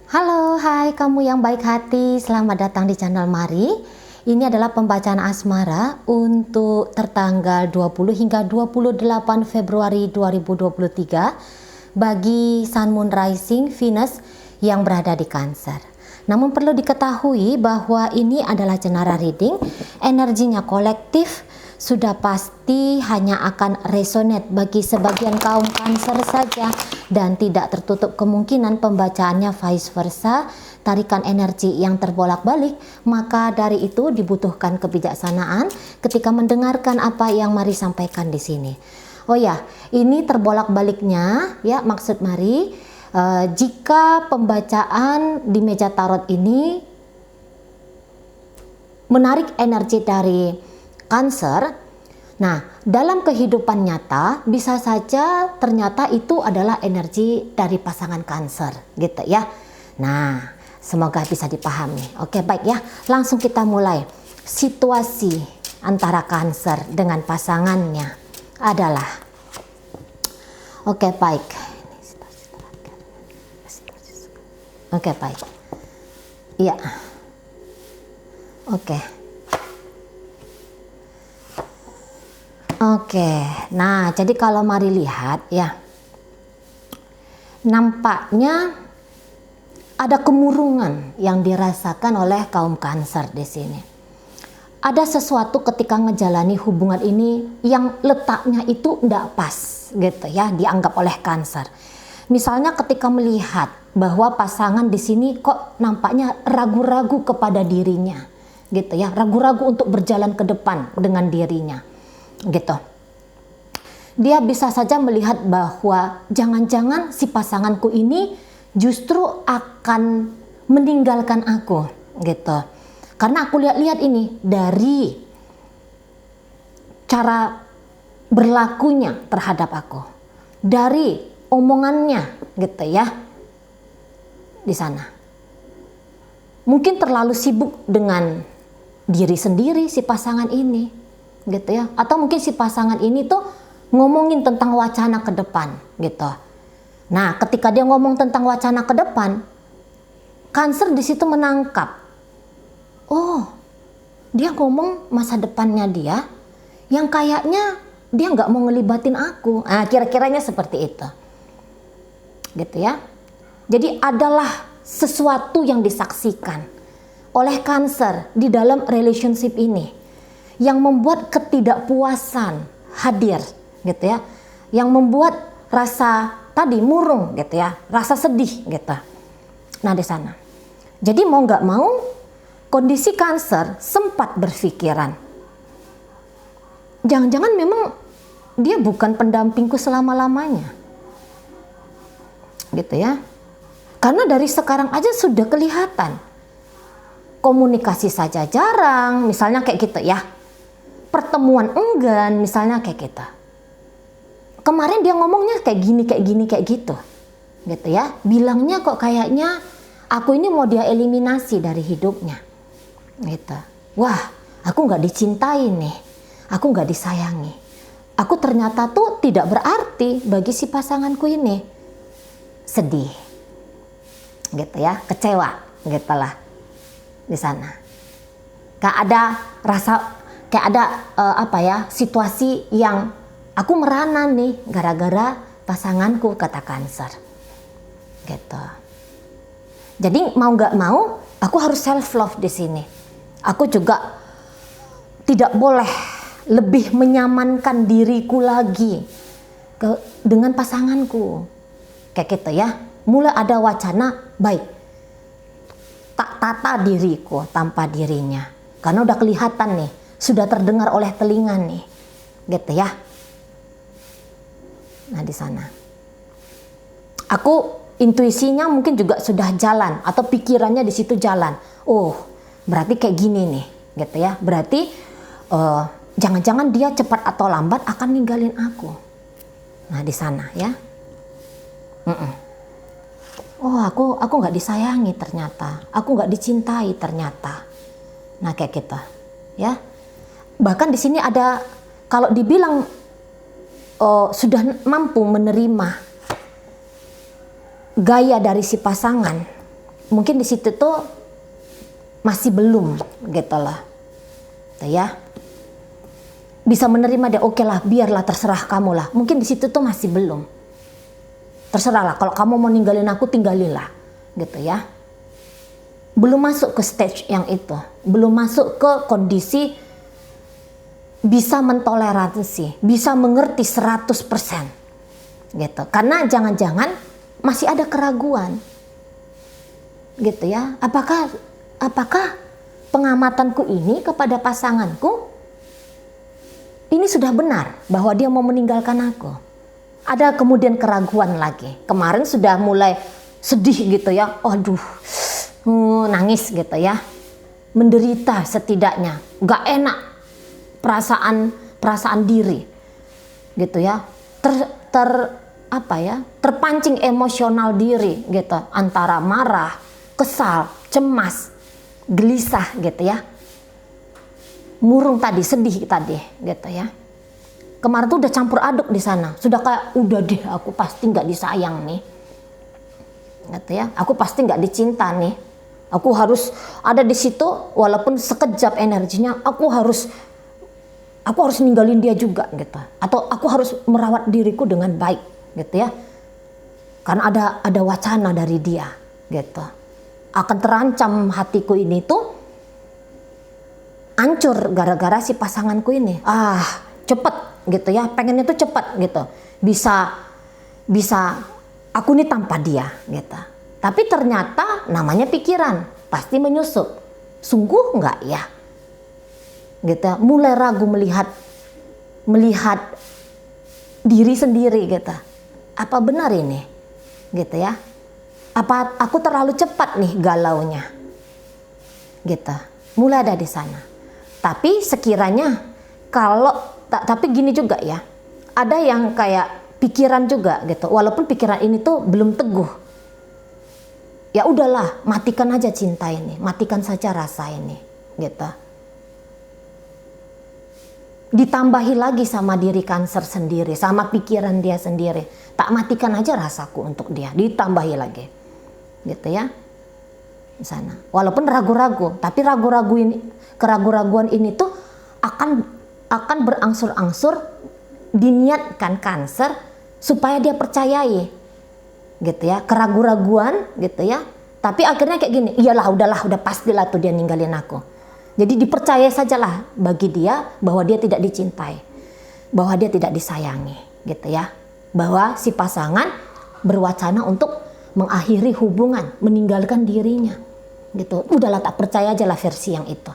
Halo, hai kamu yang baik hati, selamat datang di channel Mari. Ini adalah pembacaan asmara untuk tertanggal 20 hingga 28 Februari 2023 bagi Sun Moon Rising Venus yang berada di Cancer. Namun perlu diketahui bahwa ini adalah cenara reading, energinya kolektif, sudah pasti hanya akan resonate bagi sebagian kaum Cancer saja dan tidak tertutup kemungkinan pembacaannya vice versa, tarikan energi yang terbolak-balik. Maka dari itu dibutuhkan kebijaksanaan ketika mendengarkan apa yang Mari sampaikan di sini. Oh ya, ini terbolak-baliknya ya, maksud Mari, jika pembacaan di meja tarot ini menarik energi dari Cancer, nah dalam kehidupan nyata bisa saja ternyata itu adalah energi dari pasangan Cancer gitu ya. Nah semoga bisa dipahami. Oke, baik ya, langsung kita mulai. Situasi antara Cancer dengan pasangannya adalah, oke baik, oke baik, iya, oke. Oke, nah jadi kalau Mari lihat ya, nampaknya ada kemurungan yang dirasakan oleh kaum Cancer di sini. Ada sesuatu ketika ngejalani hubungan ini yang letaknya itu tidak pas gitu ya, dianggap oleh Cancer. Misalnya ketika melihat bahwa pasangan di sini kok nampaknya ragu-ragu kepada dirinya gitu ya, ragu-ragu untuk berjalan ke depan dengan dirinya gitu. Dia bisa saja melihat bahwa jangan-jangan si pasanganku ini justru akan meninggalkan aku gitu. Karena aku lihat-lihat ini dari cara berlakunya terhadap aku, dari omongannya gitu ya di sana. Mungkin terlalu sibuk dengan diri sendiri si pasangan ini gitu ya, atau mungkin si pasangan ini tuh ngomongin tentang wacana ke depan gitu. Nah ketika dia ngomong tentang wacana ke depan, Cancer di situ menangkap, oh dia ngomong masa depannya dia yang kayaknya dia nggak mau ngelibatin aku. Nah kira-kiranya seperti itu gitu ya. Jadi adalah sesuatu yang disaksikan oleh Cancer di dalam relationship ini yang membuat ketidakpuasan hadir gitu ya, yang membuat rasa tadi murung gitu ya, rasa sedih gitu. Nah di sana, jadi mau nggak mau kondisi Cancer sempat berpikiran, jangan-jangan memang dia bukan pendampingku selama-lamanya gitu ya. Karena dari sekarang aja sudah kelihatan komunikasi saja jarang, misalnya kayak gitu ya, pertemuan enggan misalnya kayak gitu. Kemarin dia ngomongnya kayak gini kayak gitu ya, bilangnya kok kayaknya aku ini mau dia eliminasi dari hidupnya gitu. Wah aku nggak dicintai nih, aku nggak disayangi, aku ternyata tuh tidak berarti bagi si pasanganku ini. Sedih gitu ya, kecewa gitulah di sana. Gak ada rasa, kayak ada situasi yang aku merana nih gara-gara pasanganku, kata Cancer gitu. Jadi mau nggak mau aku harus self love di sini. Aku juga tidak boleh lebih menyamankan diriku lagi dengan pasanganku kayak gitu ya. Mulai ada wacana, baik tak tata diriku tanpa dirinya, karena udah kelihatan nih, sudah terdengar oleh telinga nih gitu ya. Nah di sana aku intuisinya mungkin juga sudah jalan, atau pikirannya di situ jalan. Oh berarti kayak gini nih gitu ya, berarti jangan-jangan dia cepat atau lambat akan ninggalin aku. Nah di sana ya. Oh aku nggak disayangi ternyata, aku nggak dicintai ternyata. Nah kayak gitu ya. Bahkan di sini ada, kalau dibilang sudah mampu menerima gaya dari si pasangan, mungkin di situ tuh masih belum gitu lah. Tuh ya. Bisa menerima dia, oke lah, biarlah terserah kamu lah. Mungkin di situ tuh masih belum. Terserahlah, kalau kamu mau ninggalin aku, tinggalinlah. Gitu ya. Belum masuk ke stage yang itu. Belum masuk ke kondisi bisa mentoleransi, bisa mengerti 100%. Gitu. Karena jangan-jangan masih ada keraguan. Gitu ya. Apakah pengamatanku ini kepada pasanganku ini sudah benar bahwa dia mau meninggalkan aku? Ada kemudian keraguan lagi. Kemarin sudah mulai sedih gitu ya. Aduh, nangis gitu ya. Menderita setidaknya. Gak enak perasaan diri. Gitu ya. Terpancing emosional diri gitu. Antara marah, kesal, cemas, gelisah gitu ya. Murung tadi, sedih tadi gitu ya. Kemarin tuh udah campur aduk di sana. Sudah kayak udah deh, aku pasti nggak disayang nih. Gitu ya. Aku pasti nggak dicinta nih. Aku harus ada di situ walaupun sekejap energinya, aku harus ninggalin dia juga gitu. Atau aku harus merawat diriku dengan baik gitu ya. Karena ada wacana dari dia gitu. Akan terancam hatiku ini tuh hancur gara-gara si pasanganku ini. Cepet gitu ya, pengennya tuh cepet gitu. Bisa aku nih tanpa dia gitu. Tapi ternyata namanya pikiran pasti menyusup. Sungguh nggak ya? Gitu. Mulai ragu melihat diri sendiri gitu. Apa benar ini? Gitu ya. Apa aku terlalu cepat nih galaunya? Gitu. Mulai ada di sana. Tapi sekiranya tapi gini juga ya. Ada yang kayak pikiran juga gitu. Walaupun pikiran ini tuh belum teguh. Ya udahlah, matikan aja cinta ini, matikan saja rasa ini, gitu. Ditambahi lagi sama diri Cancer sendiri, sama pikiran dia sendiri. Tak matikan aja rasaku untuk dia, ditambahi lagi. Gitu ya. Di sana. Walaupun ragu-ragu, tapi keraguan ini tuh akan berangsur-angsur diniatkan Cancer supaya dia percayai. Gitu ya, keraguan gitu ya. Tapi akhirnya kayak gini, iyalah udah pastilah tuh dia ninggalin aku. Jadi dipercaya sajalah bagi dia bahwa dia tidak dicintai, bahwa dia tidak disayangi, gitu ya. Bahwa si pasangan berwacana untuk mengakhiri hubungan, meninggalkan dirinya, gitu. Udahlah, tak percaya aja lah versi yang itu.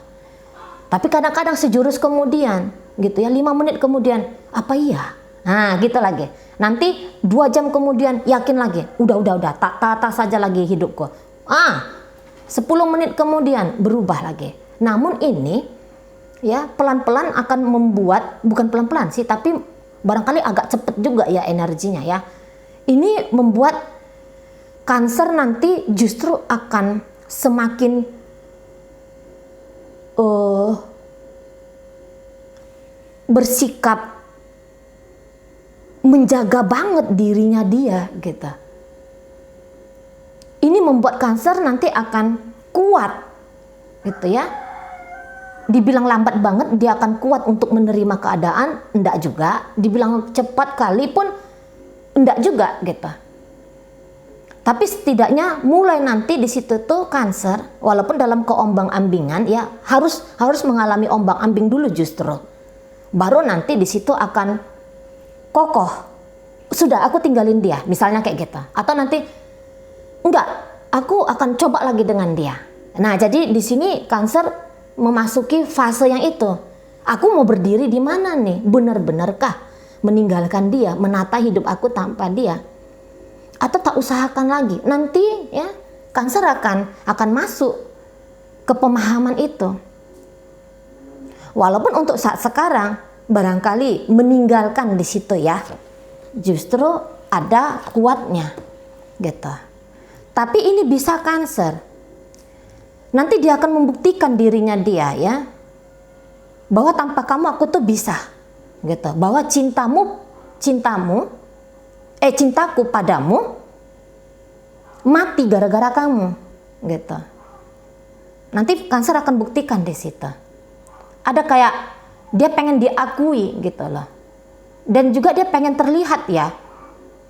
Tapi kadang-kadang sejurus kemudian, gitu ya, 5 menit kemudian, apa iya? Nah, gitu lagi. Nanti 2 jam kemudian yakin lagi. Udah, tak tata saja lagi hidupku. 10 menit kemudian berubah lagi. Namun ini ya pelan-pelan akan membuat, bukan pelan-pelan sih, tapi barangkali agak cepat juga ya energinya ya. Ini membuat Cancer nanti justru akan semakin bersikap menjaga banget dirinya dia gitu. Ini membuat Cancer nanti akan kuat gitu ya. Dibilang lambat banget dia akan kuat untuk menerima keadaan, enggak juga. Dibilang cepat kali pun enggak juga gitu. Tapi setidaknya mulai nanti di situ tuh Cancer, walaupun dalam keombang-ambingan ya harus mengalami ombang-ambing dulu justru. Baru nanti di situ akan kokoh. Sudah, aku tinggalin dia, misalnya kayak gitu. Atau nanti enggak, aku akan coba lagi dengan dia. Nah, jadi di sini Cancer memasuki fase yang itu. Aku mau berdiri di mana nih? Benar-benarkah meninggalkan dia, menata hidup aku tanpa dia? Atau tak usahakan lagi? Nanti ya Cancer akan masuk ke pemahaman itu. Walaupun untuk saat sekarang barangkali meninggalkan di situ ya, justru ada kuatnya gitu. Tapi ini bisa Cancer. Nanti dia akan membuktikan dirinya dia ya, bahwa tanpa kamu aku tuh bisa gitu. Bahwa cintaku padamu mati gara-gara kamu gitu. Nanti Cancer akan buktikan di situ. Ada kayak dia pengen diakui gitu loh. Dan juga dia pengen terlihat ya,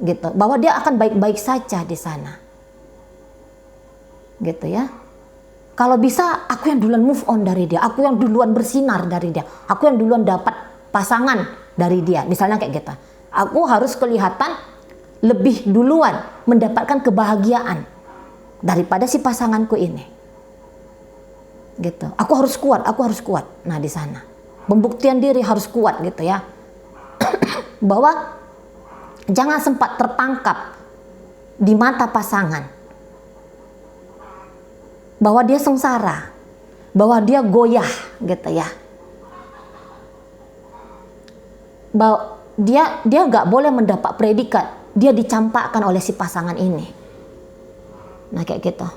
gitu, bahwa dia akan baik-baik saja di sana. Gitu ya. Kalau bisa aku yang duluan move on dari dia, aku yang duluan bersinar dari dia, aku yang duluan dapat pasangan dari dia, misalnya kayak gitu. Aku harus kelihatan lebih duluan mendapatkan kebahagiaan daripada si pasanganku ini. Gitu. Aku harus kuat, aku harus kuat. Nah, di sana pembuktian diri harus kuat gitu ya. Bahwa jangan sempat tertangkap di mata pasangan bahwa dia sengsara, bahwa dia goyah gitu ya. Bahwa dia nggak boleh mendapat predikat dia dicampakkan oleh si pasangan ini. Nah, kayak gitu.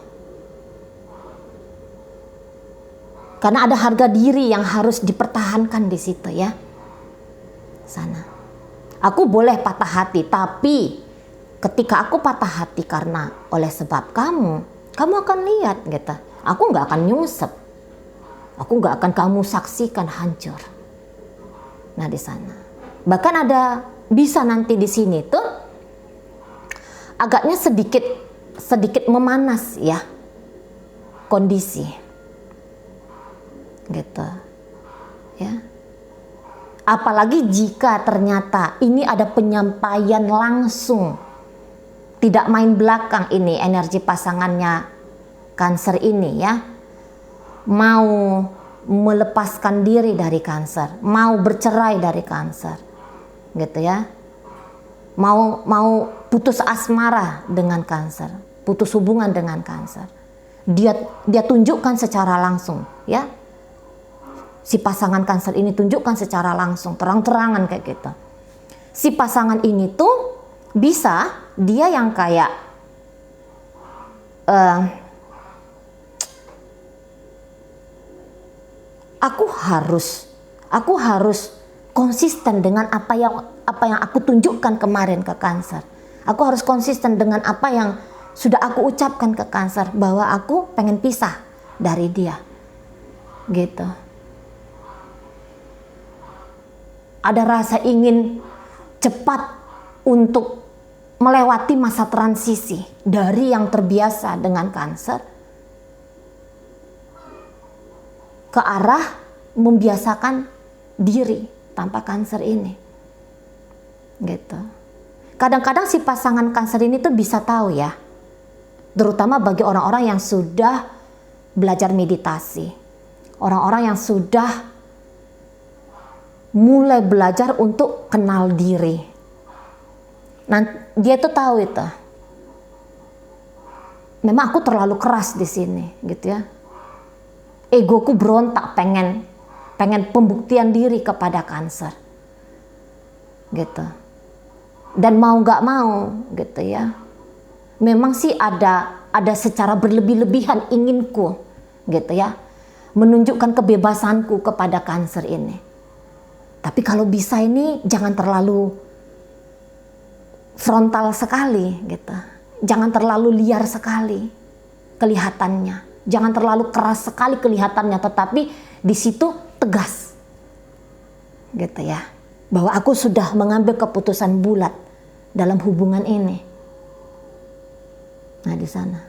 Karena ada harga diri yang harus dipertahankan di situ ya. Sana. Aku boleh patah hati, tapi ketika aku patah hati karena oleh sebab kamu akan lihat gitu. Aku nggak akan nyungsep. Aku nggak akan kamu saksikan hancur. Nah, di sana. Bahkan ada bisa nanti di sini tuh agaknya sedikit memanas ya kondisi. Gitu. Ya. Apalagi jika ternyata ini ada penyampaian langsung, tidak main belakang ini energi pasangannya Cancer ini ya, mau melepaskan diri dari Cancer, mau bercerai dari Cancer, gitu ya, mau putus asmara dengan Cancer, putus hubungan dengan Cancer, dia tunjukkan secara langsung ya. Si pasangan Cancer ini tunjukkan secara langsung, terang-terangan kayak gitu. Si pasangan ini tuh bisa dia yang kayak aku harus konsisten dengan apa yang aku tunjukkan kemarin ke Cancer. Aku harus konsisten dengan apa yang sudah aku ucapkan ke Cancer, bahwa aku pengen pisah dari dia. Gitu. Ada rasa ingin cepat untuk melewati masa transisi dari yang terbiasa dengan Cancer ke arah membiasakan diri tanpa Cancer ini. Gitu. Kadang-kadang si pasangan Cancer ini tuh bisa tahu ya, terutama bagi orang-orang yang sudah belajar meditasi, orang-orang yang sudah mulai belajar untuk kenal diri. Nah, dia tuh tahu itu. Memang aku terlalu keras di sini, gitu ya. Egoku berontak, pengen pembuktian diri kepada Cancer, gitu. Dan mau nggak mau, gitu ya. Memang sih ada secara berlebih-lebihan inginku, gitu ya, menunjukkan kebebasanku kepada Cancer ini. Tapi kalau bisa ini jangan terlalu frontal sekali gitu. Jangan terlalu liar sekali kelihatannya. Jangan terlalu keras sekali kelihatannya, tetapi di situ tegas. Gitu ya. Bahwa aku sudah mengambil keputusan bulat dalam hubungan ini. Nah, di sana.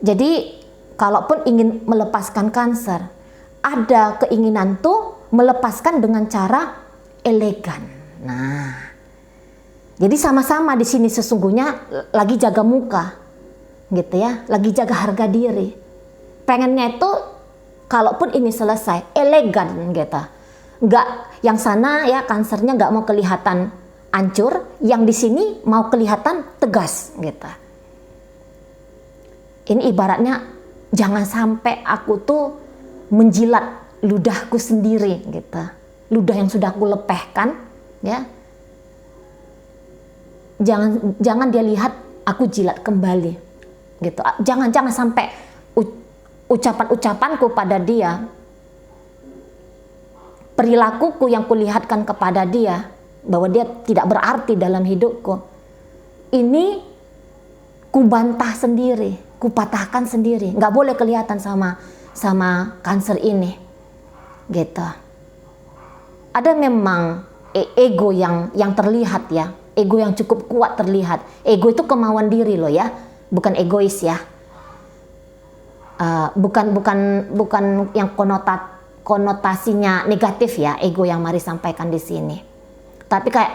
Jadi, kalaupun ingin melepaskan Cancer, ada keinginan tuh melepaskan dengan cara elegan. Nah, jadi sama-sama di sini sesungguhnya lagi jaga muka, gitu ya, lagi jaga harga diri. Pengennya itu kalaupun ini selesai elegan gitu. Nggak yang sana ya Cancernya nggak mau kelihatan hancur, yang di sini mau kelihatan tegas gitu. Ini ibaratnya jangan sampai aku tuh menjilat ludahku sendiri gitu. Ludah yang sudah aku lepehkan ya. Jangan dia lihat aku jilat kembali gitu. Jangan sampai ucapan-ucapanku pada dia, perilakuku yang kulihatkan kepada dia bahwa dia tidak berarti dalam hidupku, ini ku bantah sendiri, ku patahkan sendiri, nggak boleh kelihatan sama kanker ini, gitu. Ada memang ego yang terlihat ya, ego yang cukup kuat terlihat. Ego itu kemauan diri loh ya, bukan egois ya. Bukan yang konotasinya negatif ya, ego yang Mari sampaikan di sini. Tapi kayak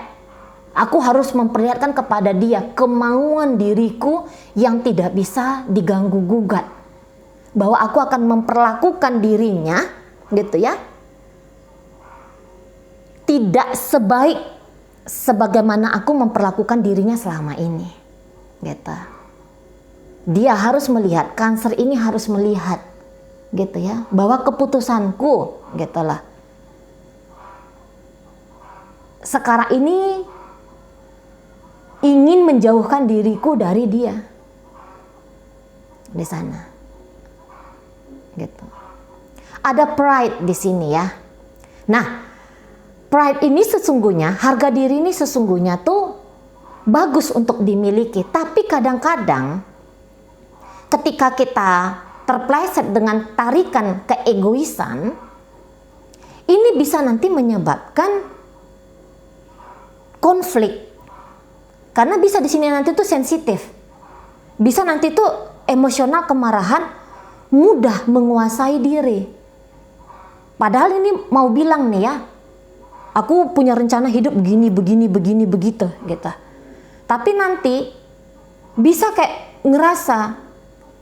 aku harus memperlihatkan kepada dia kemauan diriku yang tidak bisa diganggu gugat, bahwa aku akan memperlakukan dirinya, gitu ya, tidak sebaik sebagaimana aku memperlakukan dirinya selama ini, gitu. Dia harus melihat, kanker ini harus melihat, gitu ya, bahwa keputusanku, gitulah, sekarang ini ingin menjauhkan diriku dari dia di sana, gitu. Ada pride di sini ya. Nah, pride ini sesungguhnya, harga diri ini sesungguhnya tuh bagus untuk dimiliki, tapi kadang-kadang ketika kita terpleset dengan tarikan keegoisan, ini bisa nanti menyebabkan konflik. Karena bisa di sini nanti tuh sensitif. Bisa nanti tuh emosional, kemarahan mudah menguasai diri. Padahal ini mau bilang nih ya, aku punya rencana hidup begini, begitu, gitu. Tapi nanti bisa kayak ngerasa,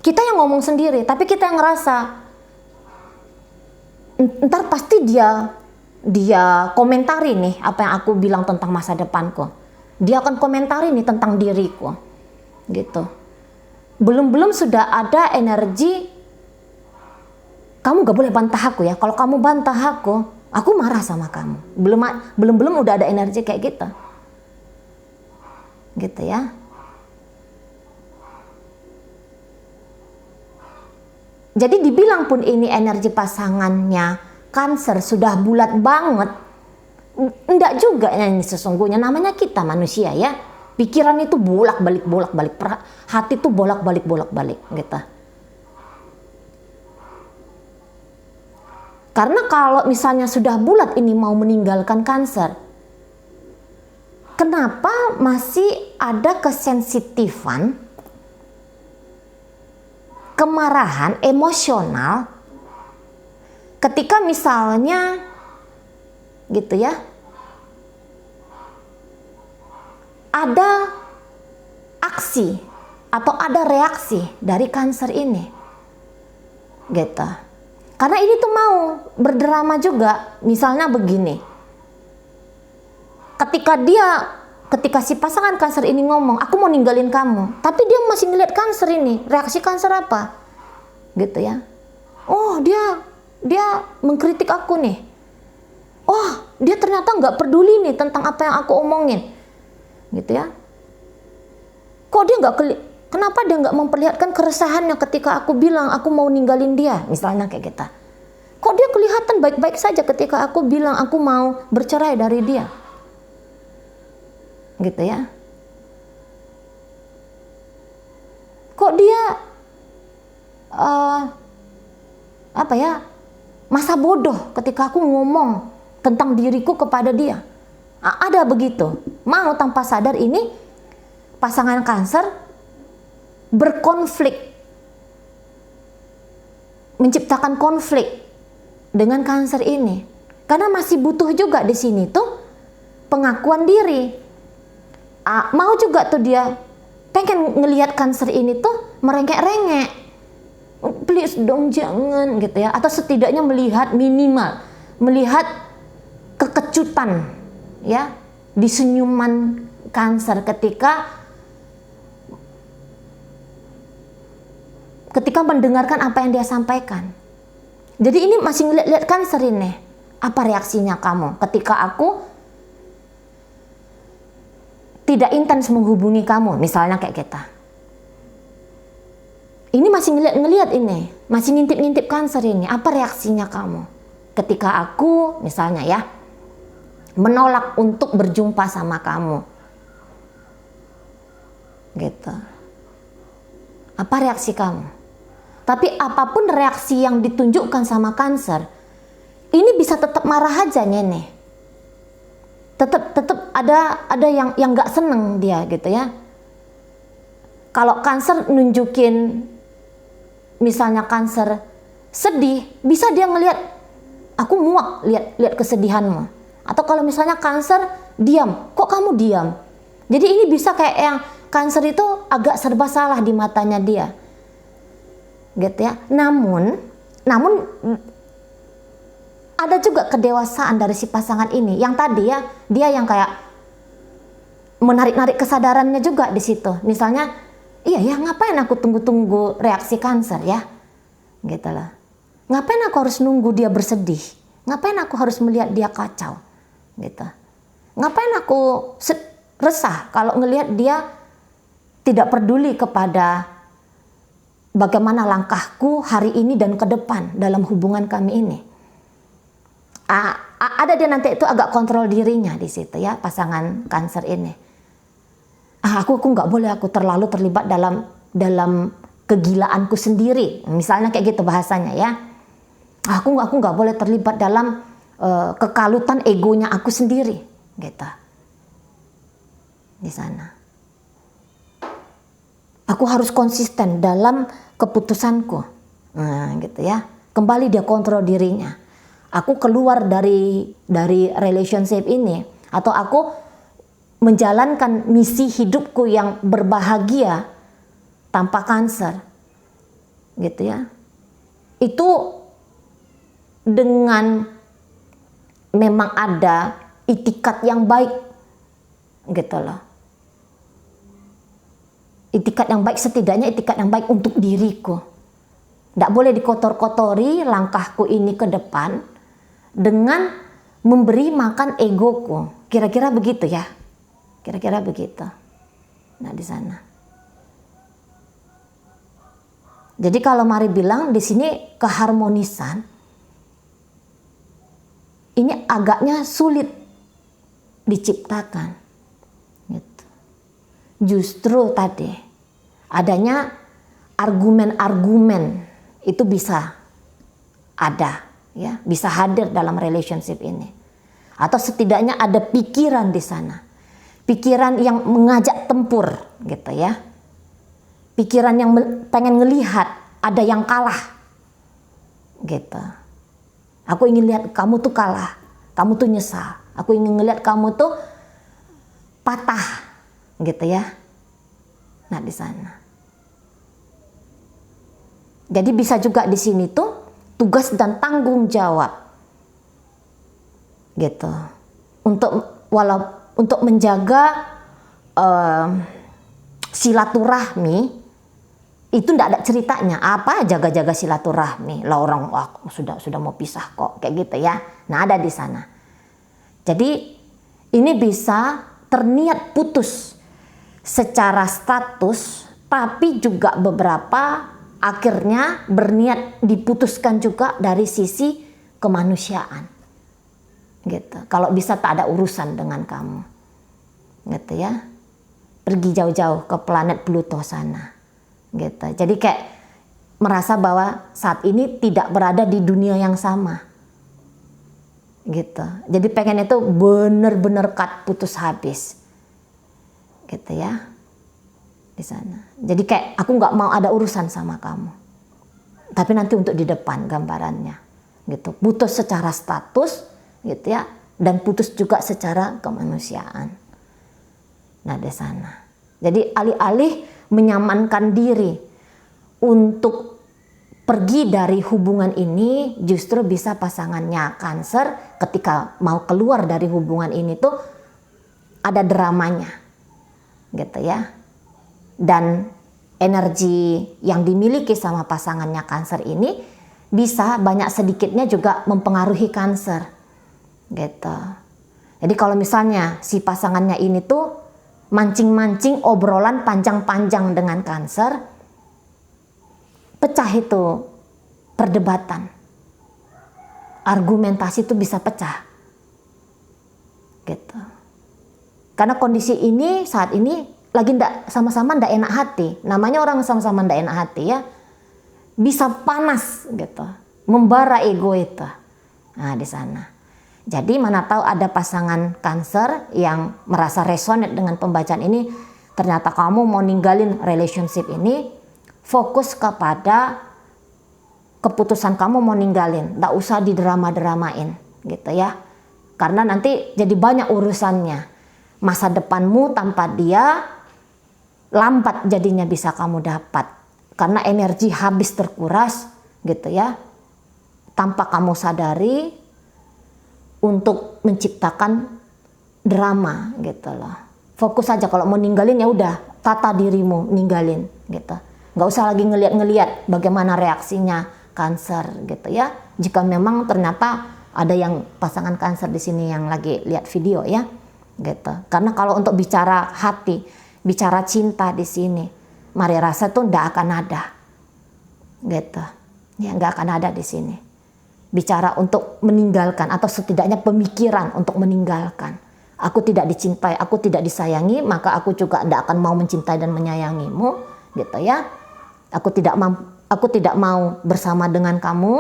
kita yang ngomong sendiri, tapi kita yang ngerasa, ntar pasti dia komentari nih apa yang aku bilang tentang masa depanku. Dia akan komentari nih tentang diriku, gitu. Belum sudah ada energi, kamu gak boleh bantah aku ya. Kalau kamu bantah aku marah sama kamu. Belum udah ada energi kayak gitu, gitu ya. Jadi dibilang pun ini energi pasangannya Cancer sudah bulat banget, enggak juga ini sesungguhnya. Namanya kita manusia ya, pikiran itu bolak-balik, hati itu bolak-balik gitu. Karena kalau misalnya sudah bulat ini mau meninggalkan Cancer, kenapa masih ada kesensitifan, kemarahan, emosional ketika misalnya gitu ya, ada aksi atau ada reaksi dari Cancer ini, gitu. Karena ini tuh mau berdrama juga. Misalnya begini, ketika si pasangan Cancer ini ngomong, aku mau ninggalin kamu, tapi dia masih ngeliat Cancer ini, reaksi Cancer apa, gitu ya. Oh, dia mengkritik aku nih. Oh, dia ternyata nggak peduli nih tentang apa yang aku omongin, gitu ya. Kok dia kenapa dia nggak memperlihatkan keresahannya ketika aku bilang aku mau ninggalin dia, misalnya kayak gitu. Kok dia kelihatan baik-baik saja ketika aku bilang aku mau bercerai dari dia, gitu ya. Kok dia masa bodoh ketika aku ngomong tentang diriku kepada dia. Ada begitu. Mau tanpa sadar ini pasangan Cancer berkonflik, menciptakan konflik dengan Cancer ini. Karena masih butuh juga di sini tuh pengakuan diri. Mau juga tuh dia pengen ngelihat Cancer ini tuh merengek-rengek. Please dong jangan, gitu ya. Atau setidaknya melihat kekejutan ya di senyuman Cancer ketika mendengarkan apa yang dia sampaikan. Jadi ini masih ngeliat Cancer ini. Apa reaksinya kamu ketika aku tidak intens menghubungi kamu, misalnya kayak kita. Ini masih ngeliat ini, masih ngintip Cancer ini. Apa reaksinya kamu ketika aku misalnya ya menolak untuk berjumpa sama kamu, gitu. Apa reaksi kamu? Tapi apapun reaksi yang ditunjukkan sama Cancer, ini bisa tetap marah aja nenek. Tetap ada yang nggak seneng dia gitu ya. Kalau Cancer nunjukin, misalnya Cancer sedih, bisa dia ngelihat, aku muak lihat kesedihanmu. Atau kalau misalnya Cancer diam, kok kamu diam? Jadi ini bisa kayak yang Cancer itu agak serba salah di matanya dia, gitu ya. Namun ada juga kedewasaan dari si pasangan ini. Yang tadi ya, dia yang kayak menarik-narik kesadarannya juga di situ. Misalnya, iya ya, ngapain aku tunggu-tunggu reaksi Cancer ya, gitu lah. Ngapain aku harus nunggu dia bersedih? Ngapain aku harus melihat dia kacau? Gitu. Ngapain aku resah kalau ngelihat dia tidak peduli kepada bagaimana langkahku hari ini dan ke depan dalam hubungan kami ini. Ada dia nanti itu agak kontrol dirinya di situ ya, pasangan Cancer ini. Aku nggak boleh aku terlalu terlibat dalam kegilaanku sendiri, misalnya kayak gitu bahasanya ya. Aku nggak boleh terlibat dalam kekalutan egonya aku sendiri, gitu. Di sana, aku harus konsisten dalam keputusanku, gitu ya. Kembali dia kontrol dirinya. Aku keluar dari relationship ini, atau aku menjalankan misi hidupku yang berbahagia tanpa Cancer, gitu ya. Itu dengan memang ada itikat yang baik, gitu loh. Itikat yang baik, setidaknya itikat yang baik untuk diriku. Tidak boleh dikotor-kotori langkahku ini ke depan dengan memberi makan egoku. Kira-kira begitu ya. Kira-kira begitu. Nah, di sana. Jadi kalau Mari bilang di sini keharmonisan ini agaknya sulit diciptakan. Gitu. Justru tadi adanya argumen-argumen itu bisa ada, ya, bisa hadir dalam relationship ini. Atau setidaknya ada pikiran di sana. Pikiran yang mengajak tempur, gitu ya. Pikiran yang pengen ngelihat ada yang kalah, gitu. Aku ingin lihat kamu tuh kalah, kamu tuh nyesal. Aku ingin ngelihat kamu tuh patah, gitu ya. Nah, di sana. Jadi bisa juga di sini tuh tugas dan tanggung jawab, gitu. Untuk menjaga silaturahmi. Itu tidak ada ceritanya, apa jaga-jaga silaturahmi lah, orang sudah mau pisah kok, kayak gitu ya. Nah, ada di sana. Jadi ini bisa terniat putus secara status, tapi juga beberapa akhirnya berniat diputuskan juga dari sisi kemanusiaan, gitu. Kalau bisa tak ada urusan dengan kamu, gitu ya. Pergi jauh-jauh ke planet Pluto sana. Gitu. Jadi kayak merasa bahwa saat ini tidak berada di dunia yang sama, gitu. Jadi pengen itu bener-bener cut, putus habis, gitu ya, di sana. Jadi kayak aku nggak mau ada urusan sama kamu, tapi nanti untuk di depan gambarannya, gitu. Putus secara status, gitu ya, dan putus juga secara kemanusiaan. Nah, di sana. Jadi alih-alih menyamankan diri untuk pergi dari hubungan ini, justru bisa pasangannya Cancer ketika mau keluar dari hubungan ini tuh ada dramanya, gitu ya. Dan energi yang dimiliki sama pasangannya Cancer ini bisa banyak sedikitnya juga mempengaruhi Cancer, gitu. Jadi kalau misalnya si pasangannya ini tuh mancing-mancing obrolan panjang-panjang dengan Cancer, pecah itu perdebatan, argumentasi itu bisa pecah, gitu. Karena kondisi ini saat ini lagi sama-sama ndak enak hati. Namanya orang sama-sama ndak enak hati ya. Bisa panas gitu, membara ego itu. Nah di sana. Jadi mana tahu ada pasangan Cancer yang merasa resonate dengan pembacaan ini. Ternyata kamu mau ninggalin relationship ini, fokus kepada keputusan kamu mau ninggalin. Nggak usah didrama-dramain gitu ya. Karena nanti jadi banyak urusannya. Masa depanmu tanpa dia lambat jadinya bisa kamu dapat. Karena energi habis terkuras gitu ya, tanpa kamu sadari untuk menciptakan drama gitu loh. Fokus aja kalau mau ninggalin ya udah, tata dirimu ninggalin gitu. Nggak usah lagi ngeliat-ngeliat bagaimana reaksinya Cancer gitu ya. Jika memang ternyata ada yang pasangan Cancer di sini yang lagi lihat video ya gitu. Karena kalau untuk bicara hati, bicara cinta di sini, mari rasa tuh ndak akan ada, gitu, ya nggak akan ada di sini. Bicara untuk meninggalkan atau setidaknya pemikiran untuk meninggalkan. Aku tidak dicintai, aku tidak disayangi, maka aku juga ndak akan mau mencintai dan menyayangimu, gitu ya. Aku tidak mau bersama dengan kamu,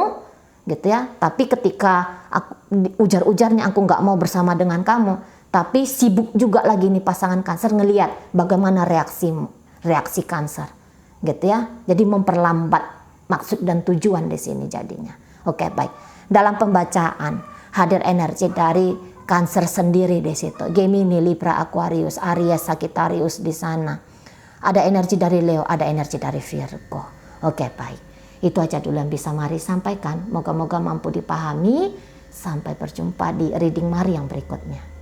gitu ya. Tapi ketika ujar-ujarnya aku nggak mau bersama dengan kamu, tapi sibuk juga lagi nih pasangan Cancer ngelihat bagaimana reaksi Cancer, gitu ya. Jadi memperlambat maksud dan tujuan di sini jadinya. Oke, baik. Dalam pembacaan hadir energi dari Cancer sendiri di situ. Gemini, Libra, Aquarius, Aries, Sagittarius di sana. Ada energi dari Leo, ada energi dari Virgo. Oke, baik. Itu aja dulu yang bisa Mari sampaikan. Moga-moga mampu dipahami. Sampai berjumpa di reading Mari yang berikutnya.